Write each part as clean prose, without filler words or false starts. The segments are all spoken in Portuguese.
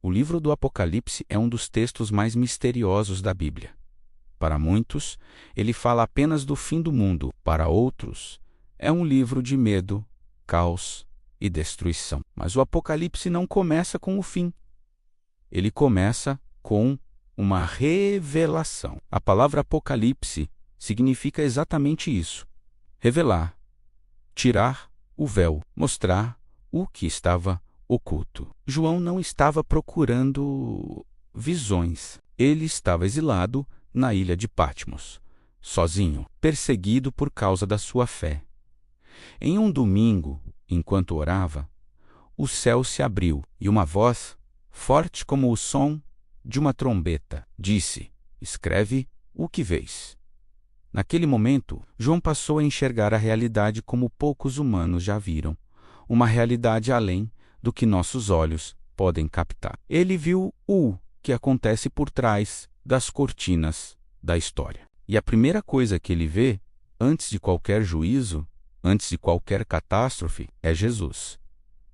O livro do Apocalipse é um dos textos mais misteriosos da Bíblia. Para muitos, ele fala apenas do fim do mundo. Para outros, é um livro de medo, caos e destruição. Mas o Apocalipse não começa com o fim. Ele começa com uma revelação. A palavra Apocalipse significa exatamente isso: revelar, tirar o véu, mostrar o que estava oculto. João não estava procurando visões. Ele estava exilado na ilha de Patmos, sozinho, perseguido por causa da sua fé. Em um domingo, enquanto orava, o céu se abriu e uma voz, forte como o som de uma trombeta, disse: escreve o que vês. Naquele momento, João passou a enxergar a realidade como poucos humanos já viram, uma realidade além do que nossos olhos podem captar. Ele viu o que acontece por trás das cortinas da história. E a primeira coisa que ele vê, antes de qualquer juízo, antes de qualquer catástrofe, é Jesus.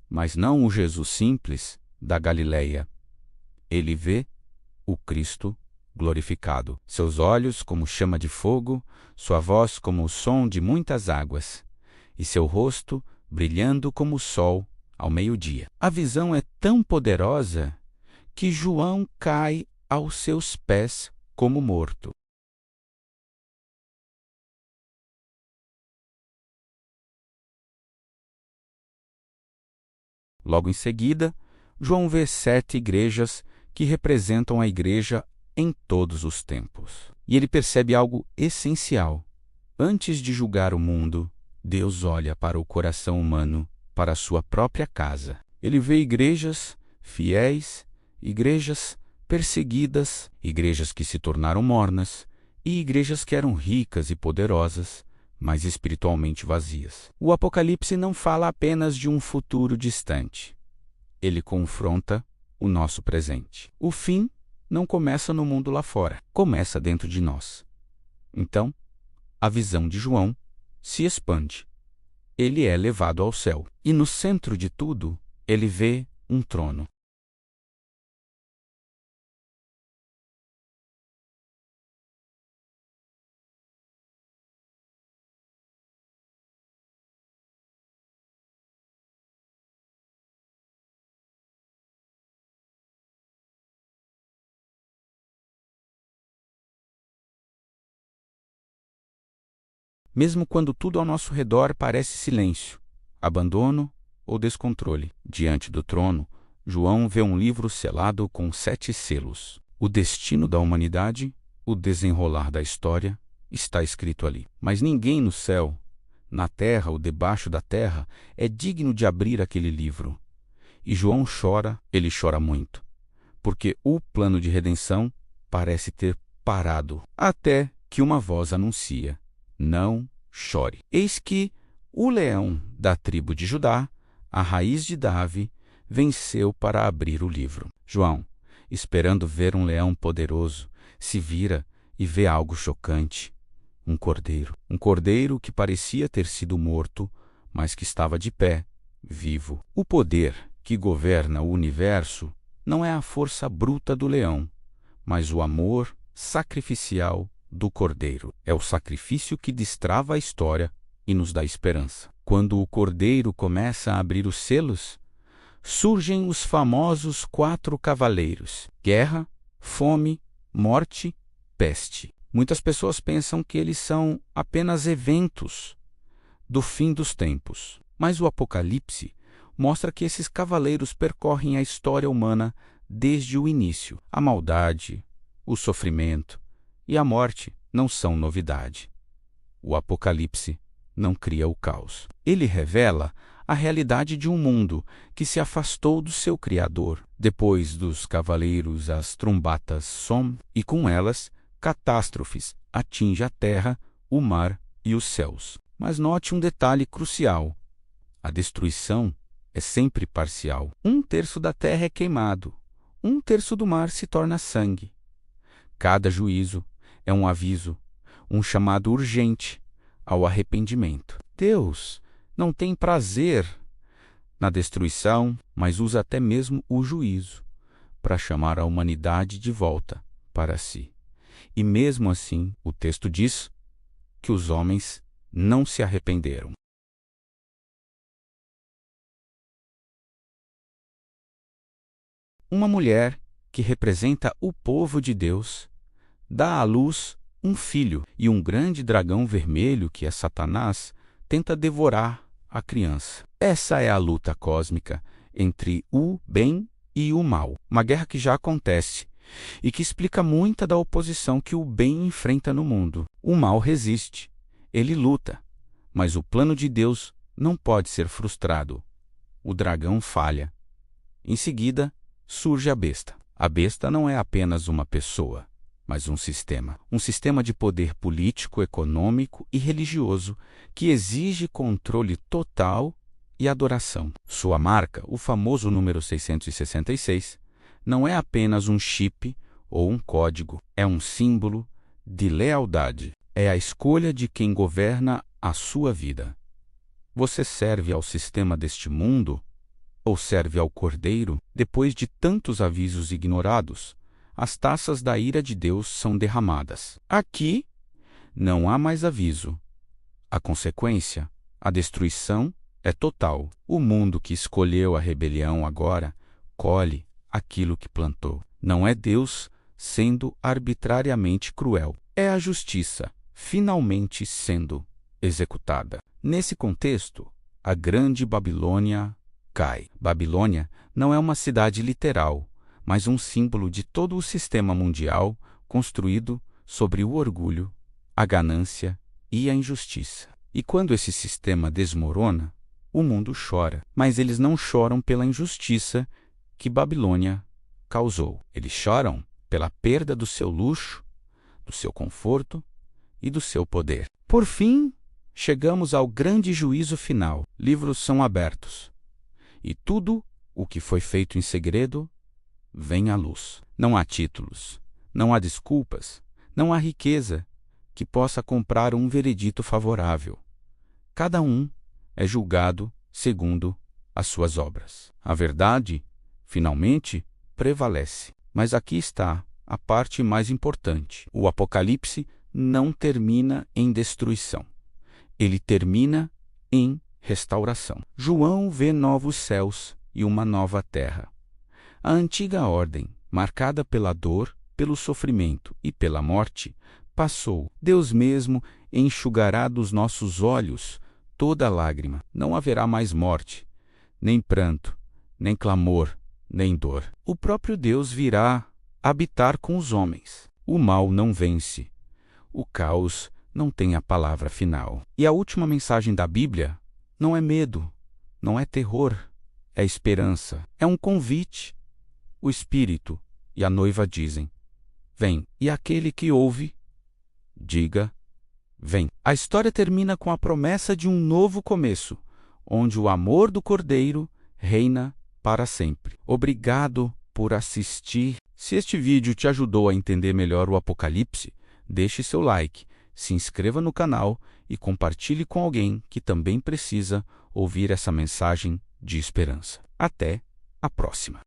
Mas não o Jesus simples da Galileia. Ele vê o Cristo glorificado. Seus olhos como chama de fogo, sua voz como o som de muitas águas, e seu rosto brilhando como o sol ao meio-dia. A visão é tão poderosa que João cai aos seus pés como morto. Logo em seguida, João vê 7 igrejas que representam a igreja em todos os tempos. E ele percebe algo essencial. Antes de julgar o mundo, Deus olha para o coração humano, para a sua própria casa. Ele vê igrejas fiéis, igrejas perseguidas, igrejas que se tornaram mornas e igrejas que eram ricas e poderosas, mas espiritualmente vazias. O Apocalipse não fala apenas de um futuro distante. Ele confronta o nosso presente. O fim não começa no mundo lá fora, começa dentro de nós. Então, a visão de João se expande. Ele é levado ao céu. E no centro de tudo, ele vê um trono. Mesmo quando tudo ao nosso redor parece silêncio, abandono ou descontrole, diante do trono, João vê um livro selado com 7 selos. O destino da humanidade, o desenrolar da história, está escrito ali. Mas ninguém no céu, na terra ou debaixo da terra, é digno de abrir aquele livro. E João chora, ele chora muito, porque o plano de redenção parece ter parado, até que uma voz anuncia: não chore. Eis que o leão da tribo de Judá, a raiz de Davi, venceu para abrir o livro. João, esperando ver um leão poderoso, se vira e vê algo chocante. Um cordeiro que parecia ter sido morto, mas que estava de pé, vivo. O poder que governa o universo não é a força bruta do leão, mas o amor sacrificial do cordeiro. É o sacrifício que destrava a história e nos dá esperança. Quando o cordeiro começa a abrir os selos, surgem os famosos 4 cavaleiros: guerra, fome, morte, peste. Muitas pessoas pensam que eles são apenas eventos do fim dos tempos. Mas o Apocalipse mostra que esses cavaleiros percorrem a história humana desde o início. A maldade, o sofrimento e a morte não são novidade. O Apocalipse não cria o caos. Ele revela a realidade de um mundo que se afastou do seu Criador. Depois dos cavaleiros, as trombatas soam, e com elas, catástrofes atingem a terra, o mar e os céus. Mas note um detalhe crucial: a destruição é sempre parcial. 1/3 da terra é queimado, 1/3 do mar se torna sangue. Cada juízo é um aviso, um chamado urgente ao arrependimento. Deus não tem prazer na destruição, mas usa até mesmo o juízo para chamar a humanidade de volta para si. E mesmo assim, o texto diz que os homens não se arrependeram. Uma mulher que representa o povo de Deus dá à luz um filho, e um grande dragão vermelho, que é Satanás, tenta devorar a criança. Essa é a luta cósmica entre o bem e o mal, uma guerra que já acontece e que explica muita da oposição que o bem enfrenta no mundo. O mal resiste, ele luta, mas o plano de Deus não pode ser frustrado. O dragão falha. Em seguida, surge a besta. A besta não é apenas uma pessoa, mas um sistema de poder político, econômico e religioso que exige controle total e adoração. Sua marca, o famoso número 666, não é apenas um chip ou um código, é um símbolo de lealdade. É a escolha de quem governa a sua vida. Você serve ao sistema deste mundo ou serve ao Cordeiro? Depois de tantos avisos ignorados, as taças da ira de Deus são derramadas. Aqui não há mais aviso. A consequência, a destruição, é total. O mundo que escolheu a rebelião agora colhe aquilo que plantou. Não é Deus sendo arbitrariamente cruel. É a justiça finalmente sendo executada. Nesse contexto, a grande Babilônia cai. Babilônia não é uma cidade literal, mas um símbolo de todo o sistema mundial construído sobre o orgulho, a ganância e a injustiça. E quando esse sistema desmorona, o mundo chora. Mas eles não choram pela injustiça que Babilônia causou. Eles choram pela perda do seu luxo, do seu conforto e do seu poder. Por fim, chegamos ao grande juízo final. Livros são abertos. E tudo o que foi feito em segredo vem à luz. Não há títulos, não há desculpas, não há riqueza que possa comprar um veredito favorável. Cada um é julgado segundo as suas obras. A verdade, finalmente, prevalece. Mas aqui está a parte mais importante. O Apocalipse não termina em destruição. Ele termina em restauração. João vê novos céus e uma nova terra. A antiga ordem, marcada pela dor, pelo sofrimento e pela morte, passou. Deus mesmo enxugará dos nossos olhos toda lágrima. Não haverá mais morte, nem pranto, nem clamor, nem dor. O próprio Deus virá habitar com os homens. O mal não vence. O caos não tem a palavra final. E a última mensagem da Bíblia não é medo, não é terror, é esperança. É um convite. O Espírito e a noiva dizem: vem. E aquele que ouve, diga: vem. A história termina com a promessa de um novo começo, onde o amor do Cordeiro reina para sempre. Obrigado por assistir. Se este vídeo te ajudou a entender melhor o Apocalipse, deixe seu like, se inscreva no canal e compartilhe com alguém que também precisa ouvir essa mensagem de esperança. Até a próxima!